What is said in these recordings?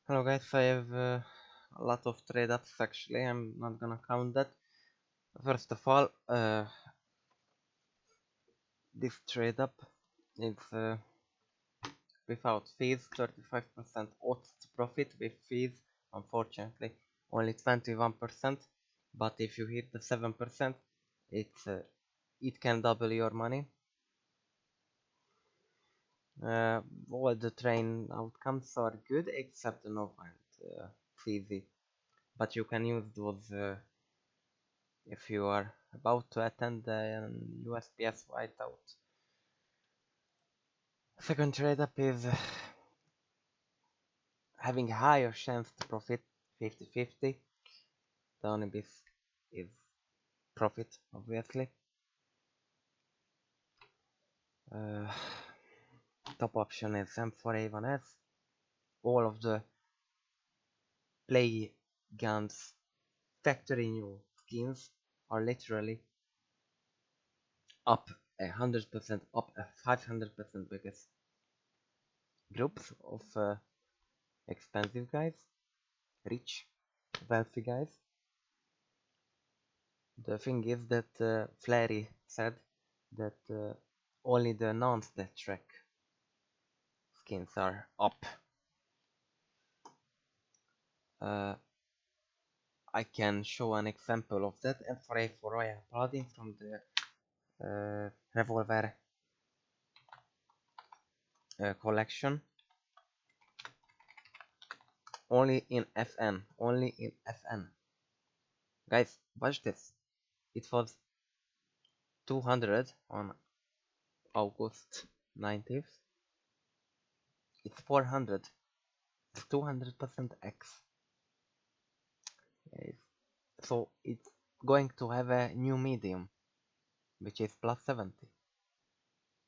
Hello guys, I have a lot of trade ups actually. I'm not gonna count that. First of all, this trade up is without fees, 35% odds profit. With fees, unfortunately, only 21%. But if you hit the 7%, it can double your money. All the train outcomes are good except the no and easy. But you can use those if you are about to attend the USPS whiteout. Second trade up is having a higher chance to profit 50-50. The only bit is profit, obviously. Top option is M4A1S. All of the play guns factory new skins are literally up 100%, up 500% because groups of expensive guys, rich, wealthy guys. The thing is that Flary said that only the non-stattrak skins are up. I can show an example of that, and for a Royal Paladin from the Revolver collection. Only in FN. Only in FN. Guys, watch this. It was 200 on August 19th. It's 400. It's 200% X. So it's going to have a new medium, which is plus 70.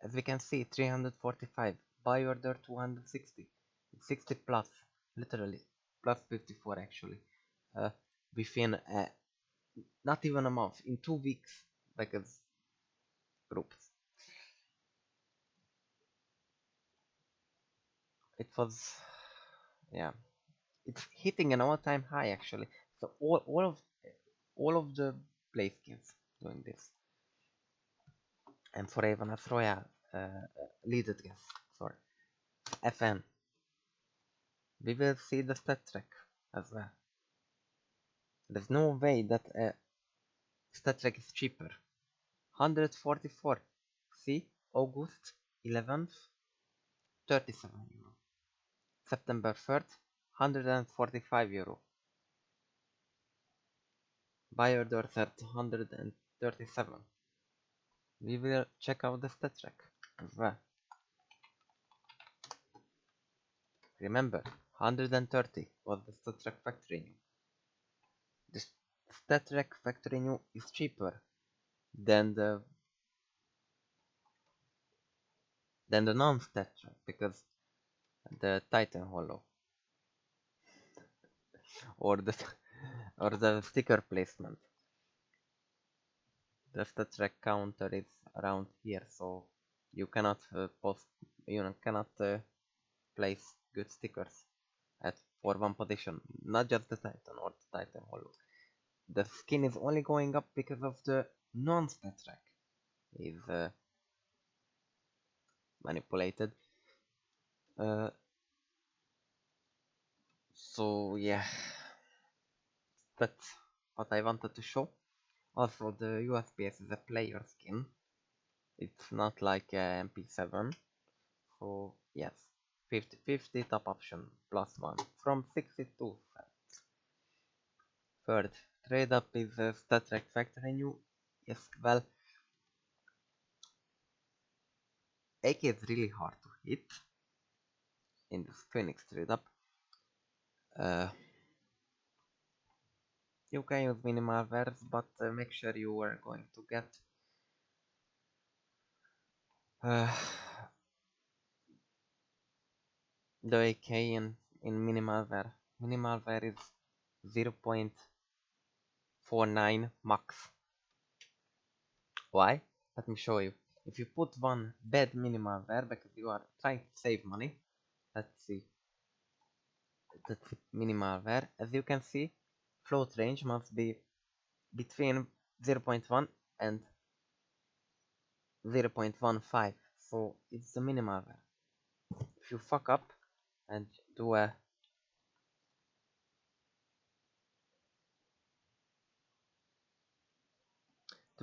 As we can see, 345. Buy order 260. 60 plus, literally. Plus 54 actually. Within not even a month, in 2 weeks, because groups. It was, yeah, it's hitting an all-time high actually. So all of the play skins doing this. And for even a Royal leaded guess, sorry, FN. We will see the StatTrak as well. There's no way that StatTrak is cheaper. 144. See, August 11th, 37 euro. September 3rd, 145 euro. Buy orders at 137. We will check out the StatTrak as well. Remember, 130 was the StatTrak factory new. The StatTrak factory new is cheaper than the non-stattrak because the Titan Hollow or the sticker placement. The StatTrak counter is around here, so you cannot place good stickers for one position. Not just the Titan or the Titan Hollow. The skin is only going up because of the non-stattrak is manipulated. So yeah, that's what I wanted to show. Also, the USPS is a player skin. It's not like a MP7. So yes, 50-50 top option plus 1 from 62 cents. Third trade up is a StatTrak factory new. Yes, well, AK is really hard to hit in this Phoenix trade up. You can use minimal wares, but make sure you are going to get the AK in minimal wear. Minimal wear is 0.49 max. Why? Let me show you. If you put one bad minimal wear because you are trying to save money, let's see. That's minimal there. As you can see, float range must be between 0.1 and 0.15, so it's the minimal there. If you fuck up and do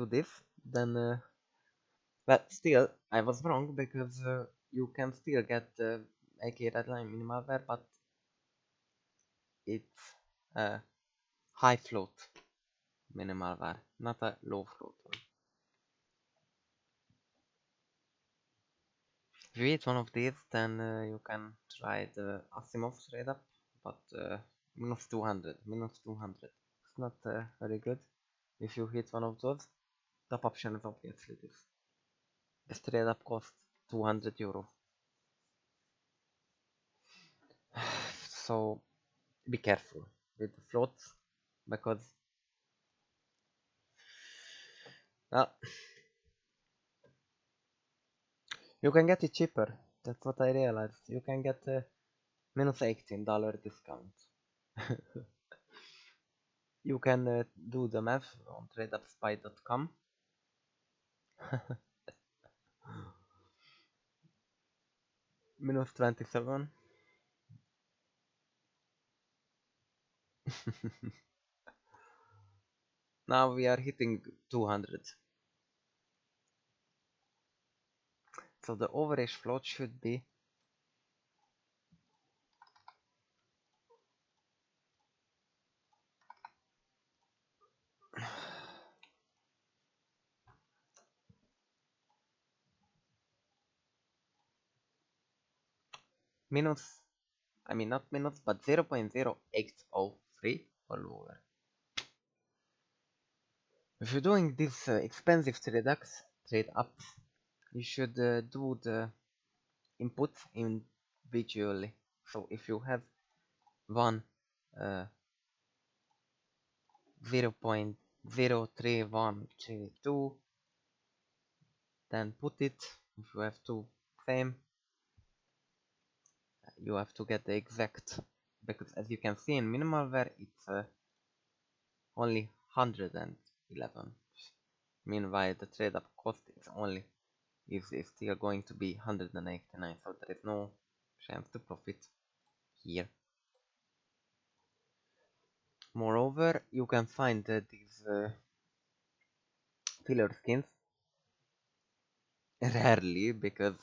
this, then but still I was wrong, because you can still get AK redline minimalware, but it's a high float minimalware, not a low float one. If you eat one of these, then you can try the Asimov trade-up, but minus 200, minus 200. It's not very good. If you hit one of those, top option is obviously this. This trade-up costs 200 euro. So be careful with the floats, because you can get it cheaper. That's what I realized. You can get a minus $18 discount. You can do the math on tradeupspy.com. Minus 27. Now we are hitting 200. So the average float should be minus, I mean not minus, but 0.0803 or lower. If you're doing this expensive trade ups, you should do the inputs individually. So if you have one 0.03132, then put it. If you have two same, you have to get the exact, because as you can see in minimalware, it's only 111. Meanwhile, the trade up cost is still going to be 189, so there is no chance to profit here. Moreover, you can find these filler skins rarely, because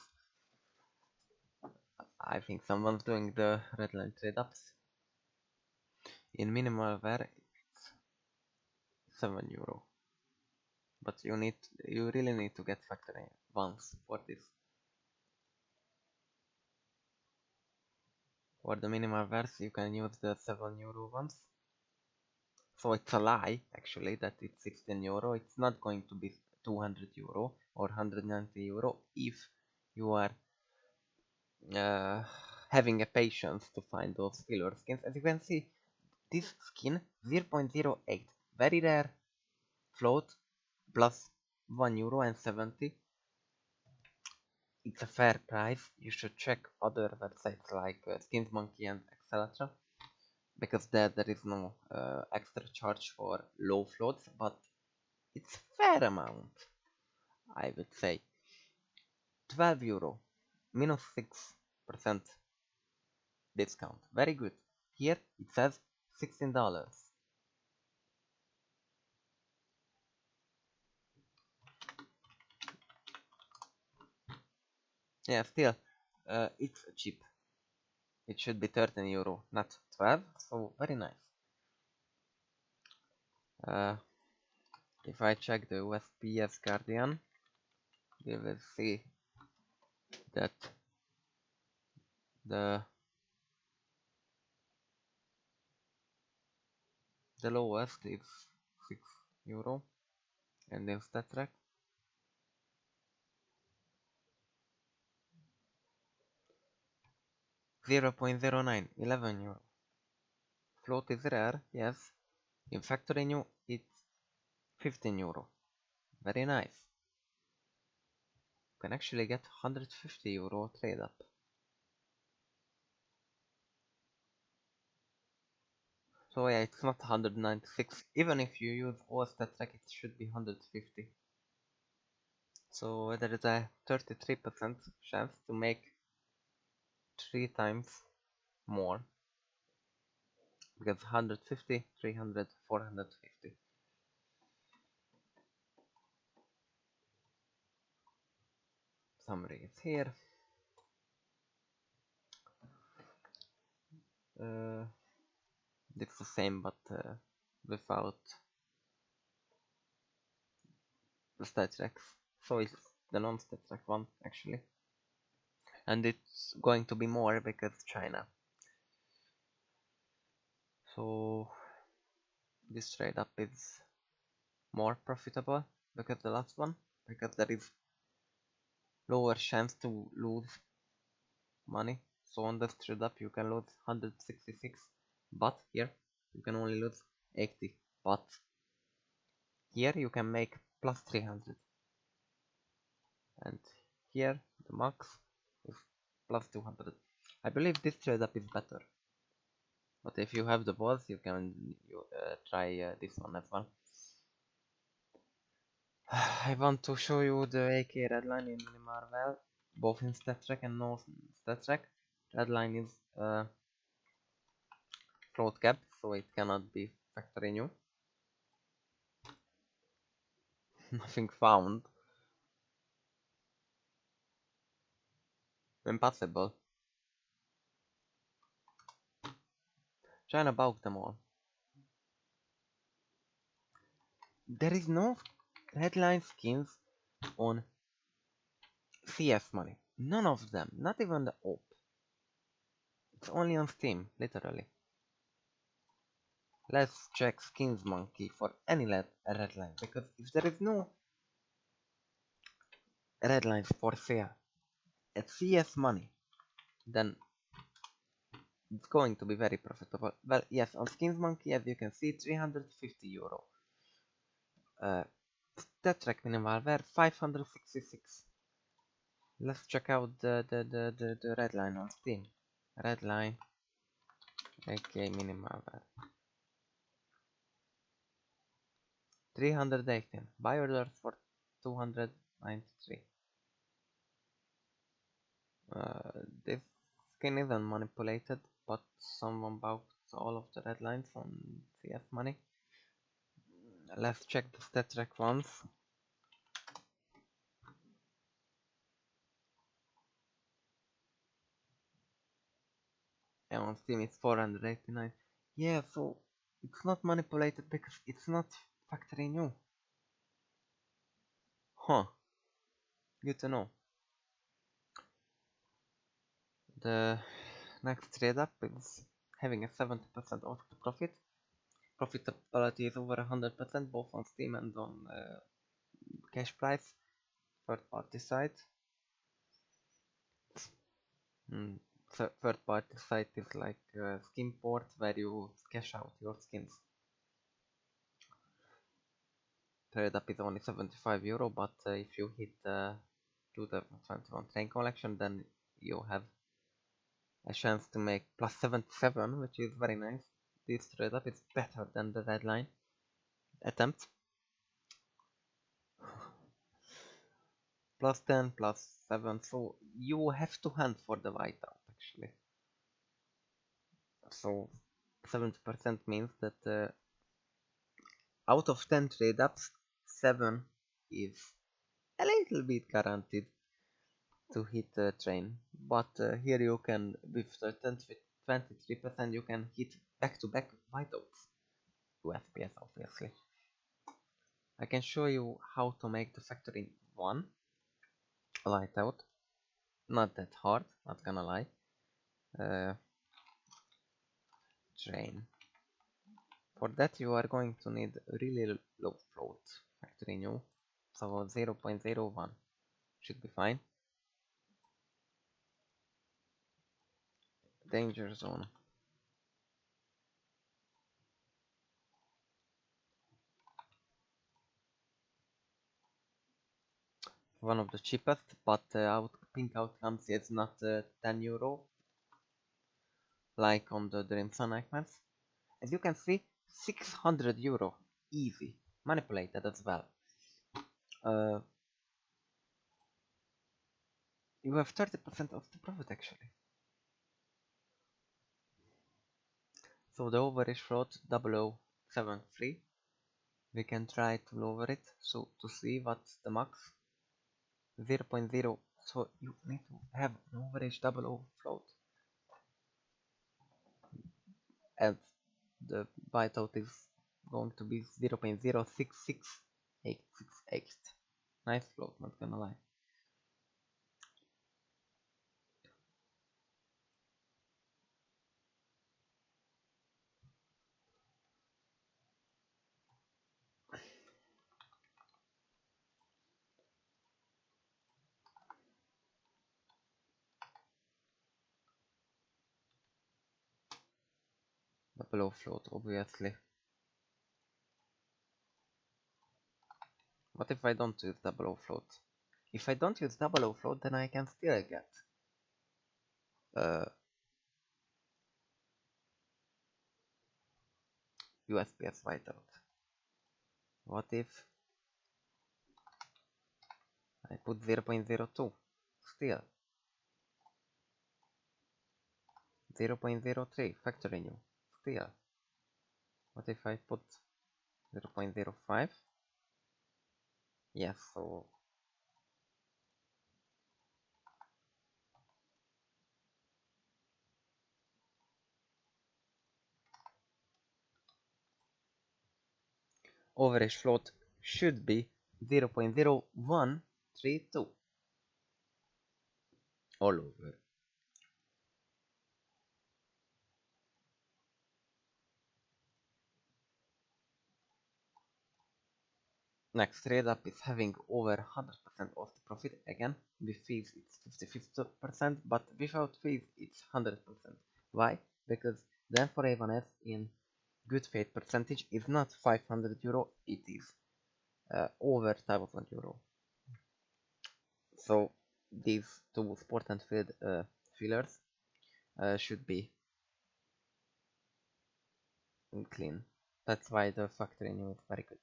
I think someone's doing the redline trade ups. In minimalware, it's 7 euro, but you really need to get factory once for this. For the minimalwares, you can use the 7 euro ones. So it's a lie, actually, that it's 16 euro. It's not going to be 200 euro or 190 euro if you are having a patience to find those filler skins. As you can see, this skin 0.08, very rare float, plus 1 euro and 70. It's a fair price. You should check other websites like Skins Monkey and etc, because there is no extra charge for low floats, but it's fair amount, I would say. 12 euro, minus 6% discount, very good. Here it says $16. Yeah, still, it's cheap. It should be 13 euro, not 12, so very nice. If I check the USPS Guardian, we will see that the lowest is 6 euro, and in StatTrak 0.09, 11 euro. Float is rare, yes. In factory new, it's 15 euro. Very nice. You can actually get 150 euro trade up. So yeah, it's not 196. Even if you use all StatTrak, it should be 150. So there is a 33% chance to make 3 times more. Because 150, 300, 450. Summary is here. It's the same, but without the StatTraks. So it's the non-StatTrak one actually. And it's going to be more because China. So this trade up is more profitable because the last one, because there is lower chance to lose money. So on this trade up you can lose 166, but here you can only lose 80. But here you can make plus 300, and here the max is plus 200. I believe this trade up is better, but if you have the balls you can try this one as well. I want to show you the AK redline in Minimarvel, both in StatTrak and no StatTrak. Redline is float cap, so it cannot be factory new. Nothing found. Impossible. China bought them all. There is no redline skins on CS money. None of them. Not even the OP. It's only on Steam, literally. Let's check Skins Monkey for any redline, because if there is no redlines for sale at CS money, then it's going to be very profitable. Well, yes, on Skins Monkey, as you can see, 350 euro. StatTrak minimal were 566. Let's check out the red line on Steam. Red line, okay, minimal were 318. Buy orders for 293. This skin isn't manipulated, but someone bought all of the red lines on CS money. Let's check the StatTrak ones. And on Steam it's 489. Yeah, so it's not manipulated because it's not factory new. Huh. Good to know. The next trade up is having a 70% of the profit. Profitability is over 100% both on Steam and on cash price. Third party site. Third party site is like skin port where you cash out your skins. Trade up is only 75 euro, but if you hit the 2021 train collection, then you have a chance to make plus 77, which is very nice. This trade up is better than the red line attempt. Plus 10, plus 7, so you have to hunt for the whiteout actually. So 70% means that out of 10 trade ups, 7 is a little bit guaranteed to hit the train. But here you can, with the 23%, you can hit back-to-back whiteouts. 2 FPS obviously. I can show you how to make the factory 1 whiteout. Not that hard, not gonna lie. Train. For that you are going to need really low float factory new. So 0.01 should be fine. Danger zone. One of the cheapest, but pink outcomes is not 10 euro like on the Dreams and Nightmares. As you can see, 600 euro, easy, manipulated as well. You have 30% of the profit actually. So the average float 0073. We can try to lower it so to see what's the max. 0.0. So you need to have an average 00 float. And the bytecode is going to be 0.066868. Nice float, not gonna lie. Double float, obviously. What if I don't use double float? If I don't use double float, then I can still get USPS whiteout. What if I put 0.02? Still 0.03 factory new. Still. What if I put 0.05? Yes, so average float should be 0.0132 all over. Next trade up is having over 100% of the profit. Again, with fees it's 50%, but without fees it's 100%. Why? Because the M4A1S in good faith percentage is not 500 euro, it is over 1000 euro. So these two sport and field fillers should be clean. That's why the factory new is very good.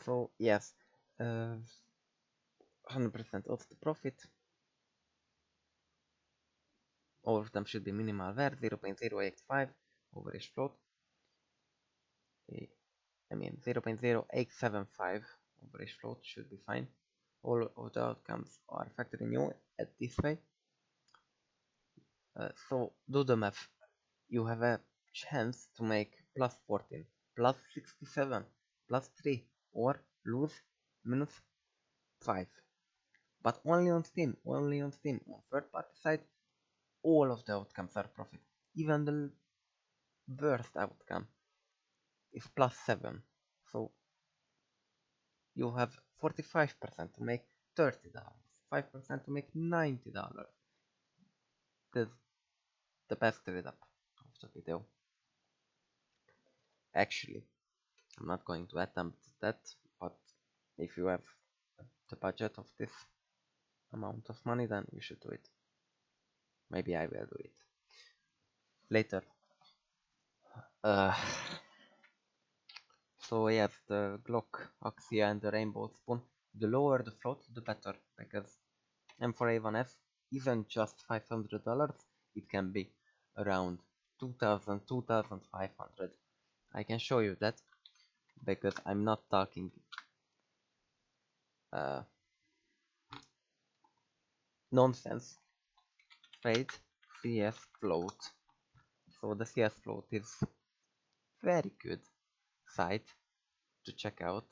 So yes, 100% of the profit. All of them should be minimal where 0.085 average float. I mean 0.0875 average float should be fine. All of the outcomes are factored new at this way. So do the math. You have a chance to make plus 14, plus 67, plus 3, or lose minus 5. But only on Steam, only on Steam. On third party side, all of the outcomes are profit. Even the worst outcome is plus 7. So you have 45% to make $30, 5% to make $90. That's the best trade up of the video. Actually, I'm not going to attempt that, but if you have the budget of this amount of money, then you should do it. Maybe I will do it later. So yes, the Glock, Axia and the Rainbow Spoon, the lower the float, the better, because M4A1S isn't just $500, it can be around 2000, 2500. I can show you that, because I'm not talking nonsense. Trade CS float. So the CS float is very good site to check out.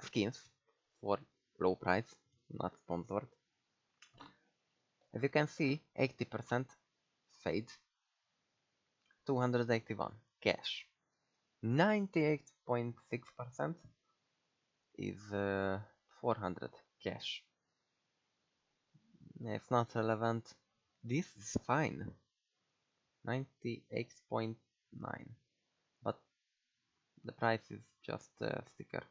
Skins for low price, not sponsored. As you can see, 80% fade, 281 cash, 98.6% is 400 cash. It's not relevant. This is fine. 98.9, but the price is just a sticker.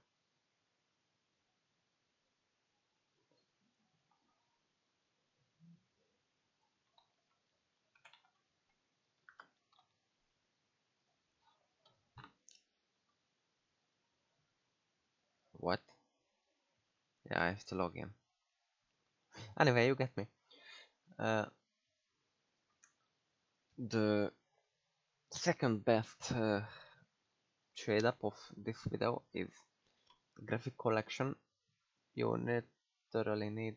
Yeah, I have to log in. Anyway, you get me. The second best trade up of this video is graphic collection. You literally need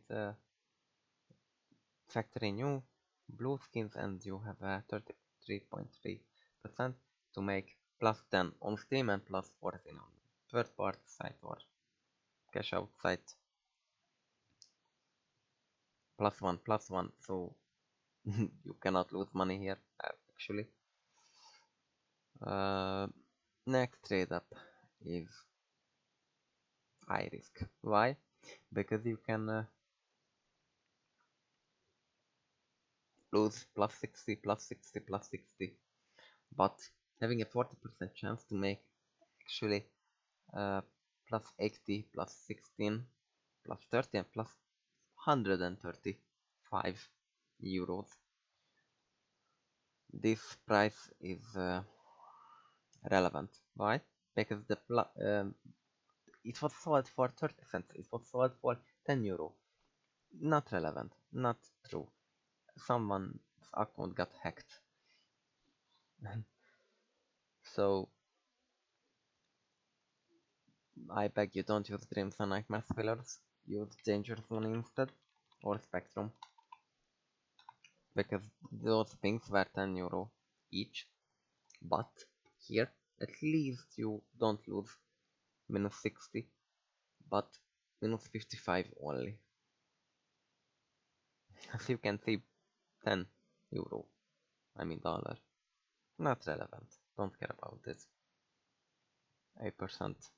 factory new blue skins, and you have a 33.3% to make +10 on Steam and +14 on third party site or cash out site. +1, so you cannot lose money here actually. Next trade up is high risk. Why? Because you can lose +60, +60, +60, but having a 40% chance to make actually +80, +16, +30 and +135 euros. This price is relevant. Why? Because it was sold for 30 cents. It was sold for 10 euro. Not relevant. Not true. Someone's account got hacked. So I beg you, don't use Dreams and Nightmares fillers. Use Danger Zone instead, or Spectrum, because those things were 10 euro each. But here, at least you don't lose -60, but -55 only. As you can see, 10 euro, I mean dollar. Not relevant. Don't care about this. 8%.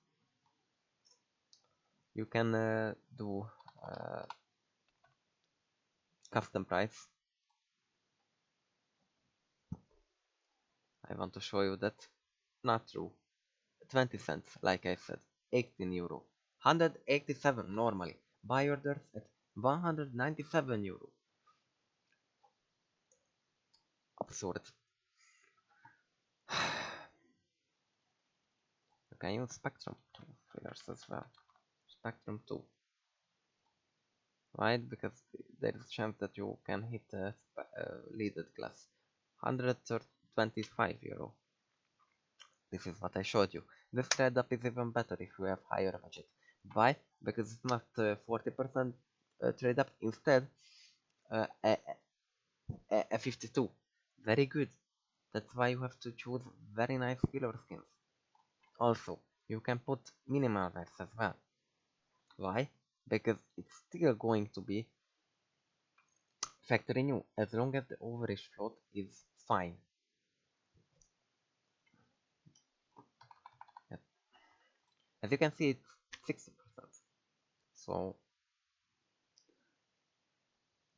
You can do custom price. I want to show you that. Not true. 20 cents, like I said. 18 euro. 187 normally. Buy orders at 197 euro. Absurd. You can use Spectrum 2 fillers as well. Spectrum 2. Right? Because there is a chance that you can hit a leaded glass. 125 euro. This is what I showed you. This trade up is even better if you have higher budget. Why? Because it's not 40% trade up, instead a 52. Very good. That's why you have to choose very nice killer skins. Also, you can put minimal verse as well. Why? Because it's still going to be factory new as long as the overage float is fine. Yep. As you can see, it's 60%. So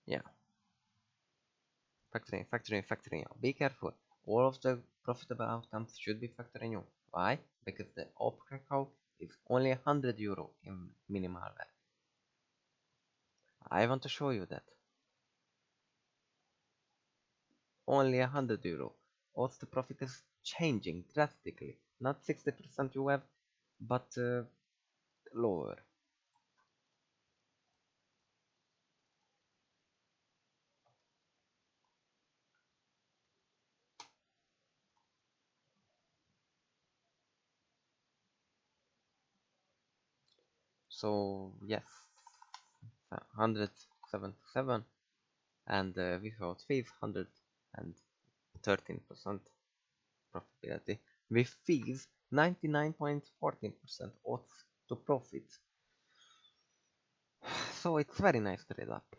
yeah, factory new. Be careful. All of the profitable outcomes should be factory new. Why? Because the op cacao is only 100 euro in minimal value. I want to show you that. Only 100 euro. Also, the profit is changing drastically. Not 60% you have, but lower. So yes, 177, and without fees 113% profitability. With fees 99.14% odds to profit. So it's very nice trade up.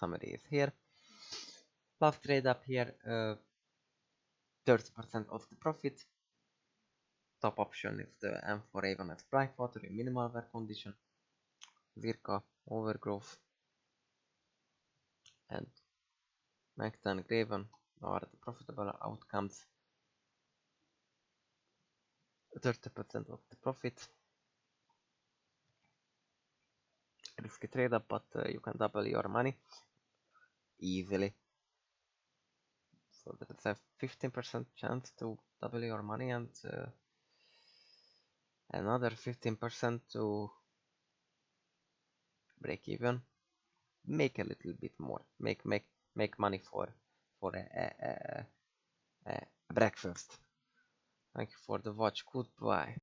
Summary is here. Plus trade up here, 30% of the profit. Top option is the M4 Avon as Brightwater in minimal wear condition. Zirka, Overgrowth, and Magda and Graven are the profitable outcomes. 30% of the profit. Risky trade up, but you can double your money easily. So there's a 15% chance to double your money, and another 15% to break even, make a little bit more, make money for a breakfast. Thank you for the watch. Goodbye.